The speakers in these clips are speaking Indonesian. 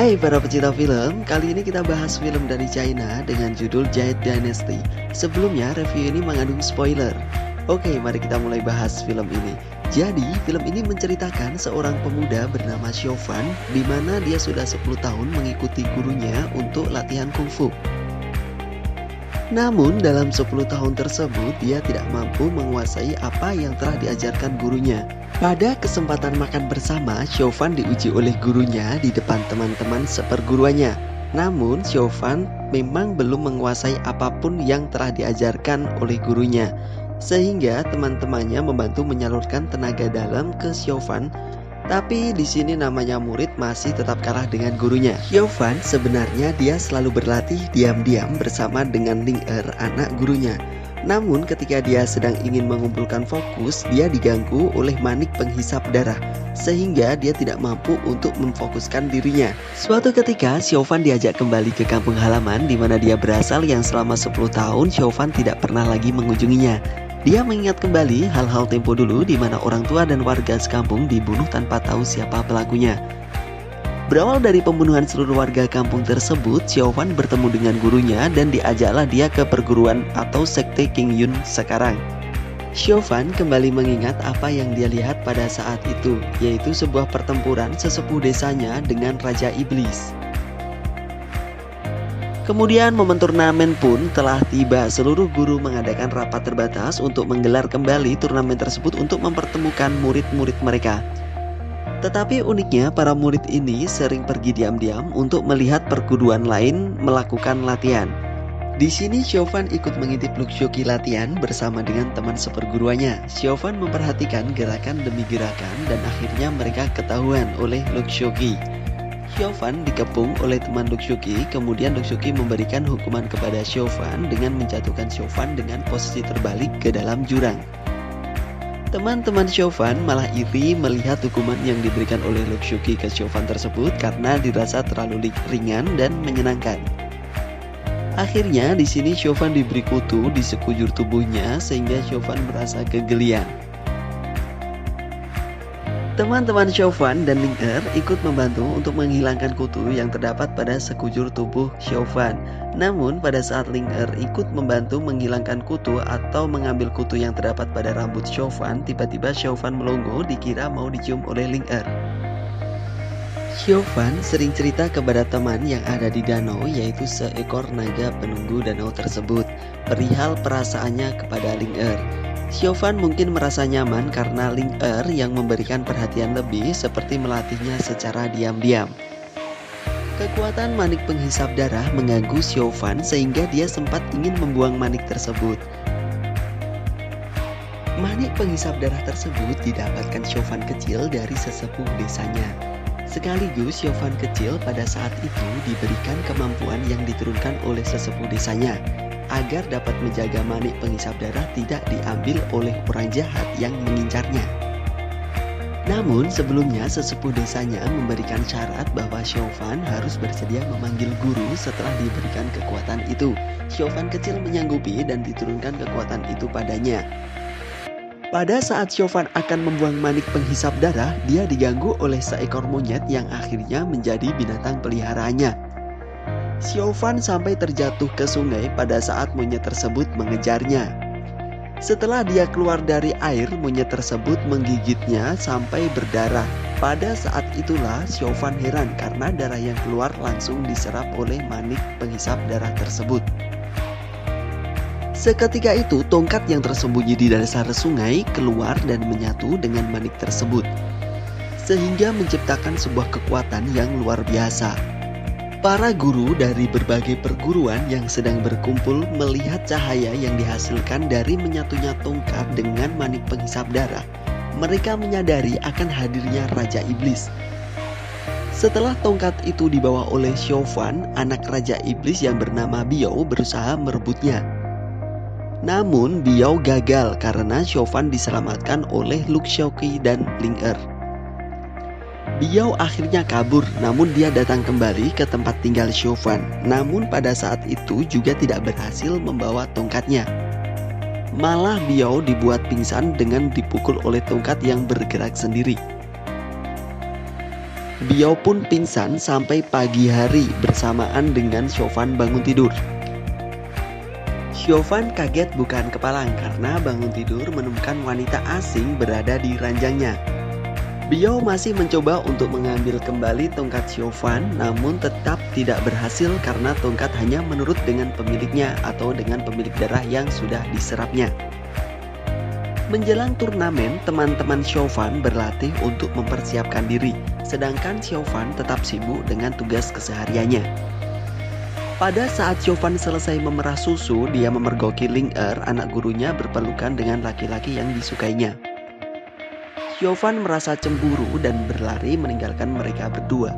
Hai para pecinta film, kali ini kita bahas film dari China dengan judul Jade Dynasty. Sebelumnya review ini mengandung spoiler. Oke, mari kita mulai bahas film ini. Jadi, film ini menceritakan seorang pemuda bernama Xiaofan di mana dia sudah 10 tahun mengikuti gurunya untuk latihan kungfu. Namun dalam 10 tahun tersebut dia tidak mampu menguasai apa yang telah diajarkan gurunya. Pada kesempatan makan bersama, Xiaofan diuji oleh gurunya di depan teman-teman seperguruannya. Namun Xiaofan memang belum menguasai apapun yang telah diajarkan oleh gurunya, sehingga teman-temannya membantu menyalurkan tenaga dalam ke Xiaofan. Tapi di sini namanya murid masih tetap kalah dengan gurunya. Xiaofan sebenarnya dia selalu berlatih diam-diam bersama dengan Ling anak gurunya. Namun ketika dia sedang ingin mengumpulkan fokus, dia diganggu oleh manik penghisap darah, sehingga dia tidak mampu untuk memfokuskan dirinya. Suatu ketika Xiaofan diajak kembali ke kampung halaman di mana dia berasal yang selama 10 tahun Xiaofan tidak pernah lagi mengunjunginya. Dia mengingat kembali hal-hal tempo dulu di mana orang tua dan warga sekampung dibunuh tanpa tahu siapa pelakunya. Berawal dari pembunuhan seluruh warga kampung tersebut, Xiaofan bertemu dengan gurunya dan diajaklah dia ke perguruan atau sekte King Yun sekarang. Xiaofan kembali mengingat apa yang dia lihat pada saat itu, yaitu sebuah pertempuran sesepuh desanya dengan Raja Iblis. Kemudian momen turnamen pun telah tiba. Seluruh guru mengadakan rapat terbatas untuk menggelar kembali turnamen tersebut untuk mempertemukan murid-murid mereka. Tetapi uniknya para murid ini sering pergi diam-diam untuk melihat perguruan lain melakukan latihan. Di sini Xiaofan ikut mengintip Luxioqi latihan bersama dengan teman seperguruannya. Xiaofan memperhatikan gerakan demi gerakan dan akhirnya mereka ketahuan oleh Luxioqi. Xiaofan dikepung oleh teman Luxioqi, kemudian Luxioqi memberikan hukuman kepada Xiaofan dengan menjatuhkan Xiaofan dengan posisi terbalik ke dalam jurang. Teman-teman Xiaofan malah iri melihat hukuman yang diberikan oleh Luxioqi ke Xiaofan tersebut karena dirasa terlalu ringan dan menyenangkan. Akhirnya di sini Xiaofan diberi kutu di sekujur tubuhnya sehingga Xiaofan merasa kegelian. Teman-teman Xiaofan dan Ling ikut membantu untuk menghilangkan kutu yang terdapat pada sekujur tubuh Xiaofan. Namun pada saat Ling ikut membantu menghilangkan kutu atau mengambil kutu yang terdapat pada rambut Xiaofan, tiba-tiba Xiaofan melongo dikira mau dicium oleh Ling Xiaofan sering cerita kepada teman yang ada di danau, yaitu seekor naga penunggu danau tersebut, perihal perasaannya kepada Ling Xiaofan mungkin merasa nyaman karena Ling yang memberikan perhatian lebih seperti melatihnya secara diam-diam. Kekuatan manik penghisap darah mengganggu Xiaofan sehingga dia sempat ingin membuang manik tersebut. Manik penghisap darah tersebut didapatkan Xiaofan kecil dari sesepuh desanya. Sekaligus Xiaofan kecil pada saat itu diberikan kemampuan yang diturunkan oleh sesepuh desanya agar dapat menjaga manik penghisap darah tidak diambil oleh orang jahat yang mengincarnya. Namun sebelumnya sesepuh desanya memberikan syarat bahwa Xiaofan harus bersedia memanggil guru setelah diberikan kekuatan itu. Xiaofan kecil menyanggupi dan diturunkan kekuatan itu padanya. Pada saat Xiaofan akan membuang manik penghisap darah, dia diganggu oleh seekor monyet yang akhirnya menjadi binatang peliharaannya. Xiaofan sampai terjatuh ke sungai pada saat monyet tersebut mengejarnya. Setelah dia keluar dari air, monyet tersebut menggigitnya sampai berdarah. Pada saat itulah Xiaofan heran karena darah yang keluar langsung diserap oleh manik penghisap darah tersebut. Seketika itu tongkat yang tersembunyi di dasar sungai keluar dan menyatu dengan manik tersebut, sehingga menciptakan sebuah kekuatan yang luar biasa. Para guru dari berbagai perguruan yang sedang berkumpul melihat cahaya yang dihasilkan dari menyatunya tongkat dengan manik penghisap darah. Mereka menyadari akan hadirnya Raja Iblis. Setelah tongkat itu dibawa oleh Xiaofan, anak Raja Iblis yang bernama Biao berusaha merebutnya. Namun Biao gagal karena Xiaofan diselamatkan oleh Luxioqi dan Ling Biao akhirnya kabur, namun dia datang kembali ke tempat tinggal Xiaofan. Namun pada saat itu juga tidak berhasil membawa tongkatnya. Malah Biao dibuat pingsan dengan dipukul oleh tongkat yang bergerak sendiri. Biao pun pingsan sampai pagi hari bersamaan dengan Chauvin bangun tidur. Chauvin kaget bukan kepalang karena bangun tidur menemukan wanita asing berada di ranjangnya. Biao masih mencoba untuk mengambil kembali tongkat Chauvin, namun tetap tidak berhasil karena tongkat hanya menurut dengan pemiliknya atau dengan pemilik darah yang sudah diserapnya. Menjelang turnamen, teman-teman Chauvin berlatih untuk mempersiapkan diri, sedangkan Chauvin tetap sibuk dengan tugas kesehariannya. Pada saat Chauvin selesai memerah susu, dia memergoki Ling Er, anak gurunya, berpelukan dengan laki-laki yang disukainya. Chauvin merasa cemburu dan berlari meninggalkan mereka berdua.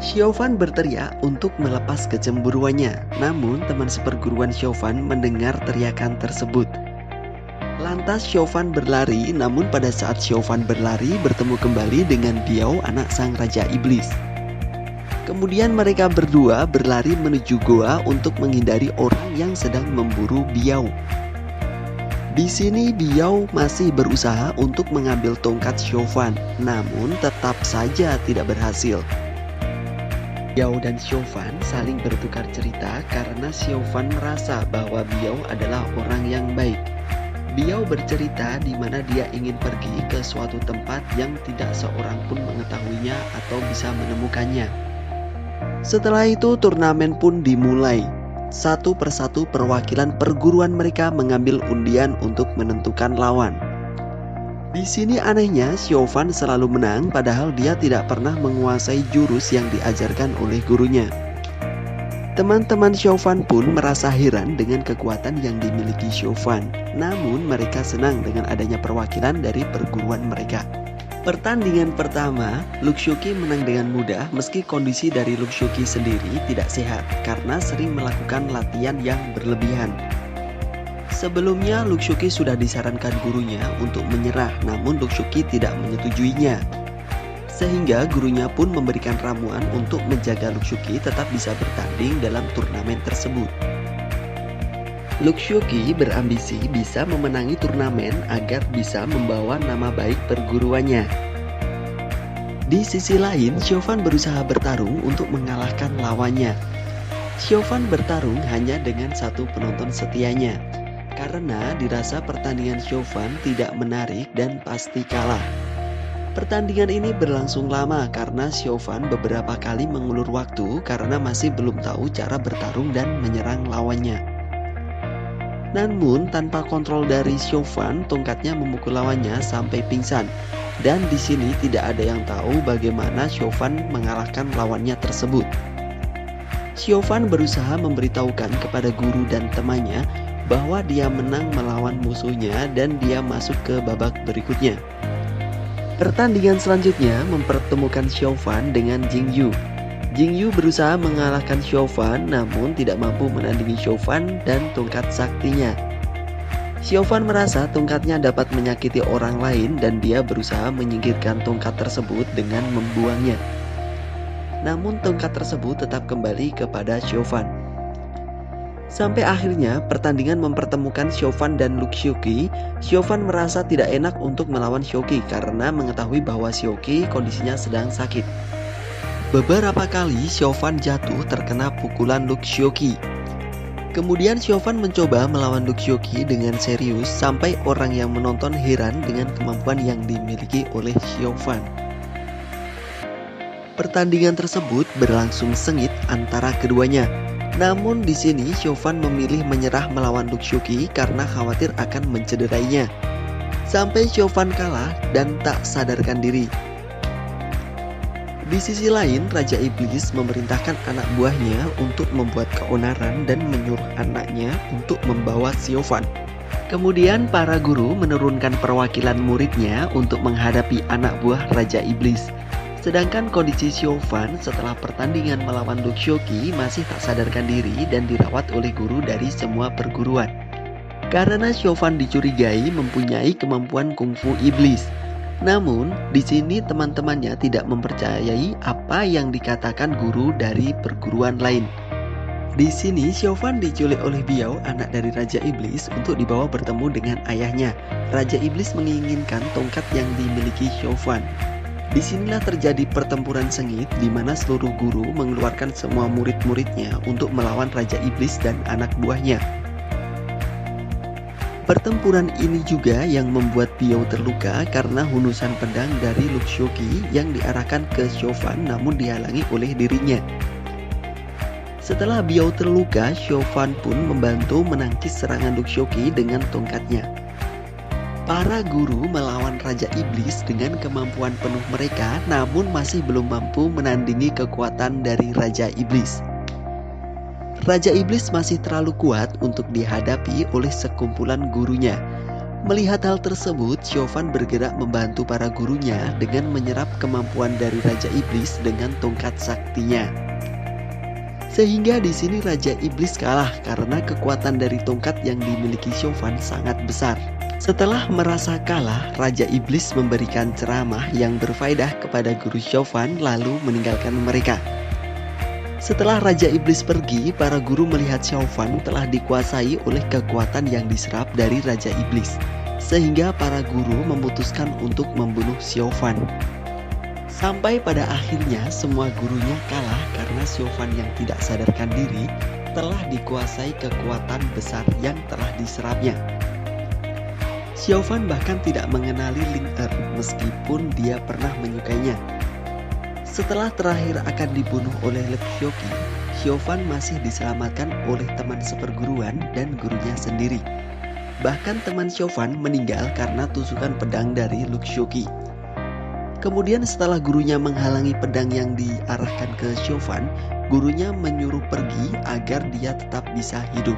Chauvin berteriak untuk melepas kecemburuannya, namun teman seperguruan Chauvin mendengar teriakan tersebut. Lantas Chauvin berlari, namun pada saat Chauvin berlari bertemu kembali dengan Biao, anak sang Raja Iblis. Kemudian mereka berdua berlari menuju goa untuk menghindari orang yang sedang memburu Biao. Di sini Biao masih berusaha untuk mengambil tongkat Chauvin, namun tetap saja tidak berhasil. Biao dan Chauvin saling bertukar cerita karena Chauvin merasa bahwa Biao adalah orang yang baik. Biao bercerita di mana dia ingin pergi ke suatu tempat yang tidak seorang pun mengetahuinya atau bisa menemukannya. Setelah itu turnamen pun dimulai. Satu persatu perwakilan perguruan mereka mengambil undian untuk menentukan lawan. Di sini anehnya Chauvin selalu menang padahal dia tidak pernah menguasai jurus yang diajarkan oleh gurunya. Teman-teman Chauvin pun merasa heran dengan kekuatan yang dimiliki Chauvin. Namun mereka senang dengan adanya perwakilan dari perguruan mereka. Pertandingan pertama, Luxuki menang dengan mudah meski kondisi dari Luxuki sendiri tidak sehat karena sering melakukan latihan yang berlebihan. Sebelumnya Luxuki sudah disarankan gurunya untuk menyerah, namun Luxuki tidak menyetujuinya. Sehingga gurunya pun memberikan ramuan untuk menjaga Luxuki tetap bisa bertanding dalam turnamen tersebut. Luxuki berambisi bisa memenangi turnamen agar bisa membawa nama baik perguruannya. Di sisi lain, Chauvin berusaha bertarung untuk mengalahkan lawannya. Chauvin bertarung hanya dengan satu penonton setianya, karena dirasa pertandingan Chauvin tidak menarik dan pasti kalah. Pertandingan ini berlangsung lama karena Chauvin beberapa kali mengulur waktu karena masih belum tahu cara bertarung dan menyerang lawannya. Namun tanpa kontrol dari Chauvin, tongkatnya memukul lawannya sampai pingsan. Dan di sini tidak ada yang tahu bagaimana Chauvin mengalahkan lawannya tersebut. Chauvin berusaha memberitahukan kepada guru dan temannya bahwa dia menang melawan musuhnya dan dia masuk ke babak berikutnya. Pertandingan selanjutnya mempertemukan Chauvin dengan Jingyu. Jingyu berusaha mengalahkan Chauvin namun tidak mampu menandingi Chauvin dan tongkat saktinya. Chauvin merasa tongkatnya dapat menyakiti orang lain dan dia berusaha menyingkirkan tongkat tersebut dengan membuangnya. Namun tongkat tersebut tetap kembali kepada Chauvin. Sampai akhirnya pertandingan mempertemukan Chauvin dan Luxuki. Chauvin merasa tidak enak untuk melawan Shoki karena mengetahui bahwa Shoki kondisinya sedang sakit. Beberapa kali Chauvin jatuh terkena pukulan Luxuki. Kemudian Chauvin mencoba melawan Luxuki dengan serius sampai orang yang menonton heran dengan kemampuan yang dimiliki oleh Chauvin. Pertandingan tersebut berlangsung sengit antara keduanya. Namun di sini Chauvin memilih menyerah melawan Luxuki karena khawatir akan mencederainya. Sampai Chauvin kalah dan tak sadarkan diri. Di sisi lain, Raja Iblis memerintahkan anak buahnya untuk membuat keonaran dan menyuruh anaknya untuk membawa Chauvin. Kemudian para guru menurunkan perwakilan muridnya untuk menghadapi anak buah Raja Iblis. Sedangkan kondisi Chauvin setelah pertandingan melawan Luxuki masih tak sadarkan diri dan dirawat oleh guru dari semua perguruan. Karena Chauvin dicurigai mempunyai kemampuan kungfu iblis. Namun, di sini teman-temannya tidak mempercayai apa yang dikatakan guru dari perguruan lain. Di sini Chauvin diculik oleh Biao, anak dari Raja Iblis, untuk dibawa bertemu dengan ayahnya. Raja Iblis menginginkan tongkat yang dimiliki Chauvin. Disinilah terjadi pertempuran sengit di mana seluruh guru mengeluarkan semua murid-muridnya untuk melawan Raja Iblis dan anak buahnya. Pertempuran ini juga yang membuat Biao terluka karena hundusan pedang dari Luxioki yang diarahkan ke Chaofen namun dihalangi oleh dirinya. Setelah Biao terluka, Chaofen pun membantu menangkis serangan Luxioki dengan tongkatnya. Para guru melawan Raja Iblis dengan kemampuan penuh mereka, namun masih belum mampu menandingi kekuatan dari Raja Iblis. Raja Iblis masih terlalu kuat untuk dihadapi oleh sekumpulan gurunya. Melihat hal tersebut, Chaofen bergerak membantu para gurunya dengan menyerap kemampuan dari Raja Iblis dengan tongkat saktinya. Sehingga di sini Raja Iblis kalah karena kekuatan dari tongkat yang dimiliki Chaofen sangat besar. Setelah merasa kalah, Raja Iblis memberikan ceramah yang berfaedah kepada guru Chaofen lalu meninggalkan mereka. Setelah Raja Iblis pergi, para guru melihat Chaofen telah dikuasai oleh kekuatan yang diserap dari Raja Iblis. Sehingga para guru memutuskan untuk membunuh Chaofen. Sampai pada akhirnya semua gurunya kalah karena Chaofen yang tidak sadarkan diri telah dikuasai kekuatan besar yang telah diserapnya. Chaofen bahkan tidak mengenali Ling Er meskipun dia pernah menyukainya. Setelah terakhir akan dibunuh oleh Luxioki, Chaofen masih diselamatkan oleh teman seperguruan dan gurunya sendiri. Bahkan teman Chaofen meninggal karena tusukan pedang dari Luxioki. Kemudian setelah gurunya menghalangi pedang yang diarahkan ke Chaofen, gurunya menyuruh pergi agar dia tetap bisa hidup.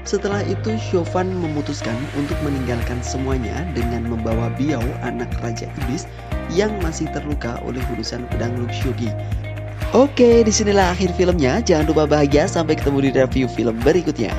Setelah itu Chaofen memutuskan untuk meninggalkan semuanya dengan membawa Biao, anak Raja Iblis yang masih terluka oleh hundusan pedang Luxioki. Oke, disinilah akhir filmnya. Jangan lupa bahagia, sampai ketemu di review film berikutnya.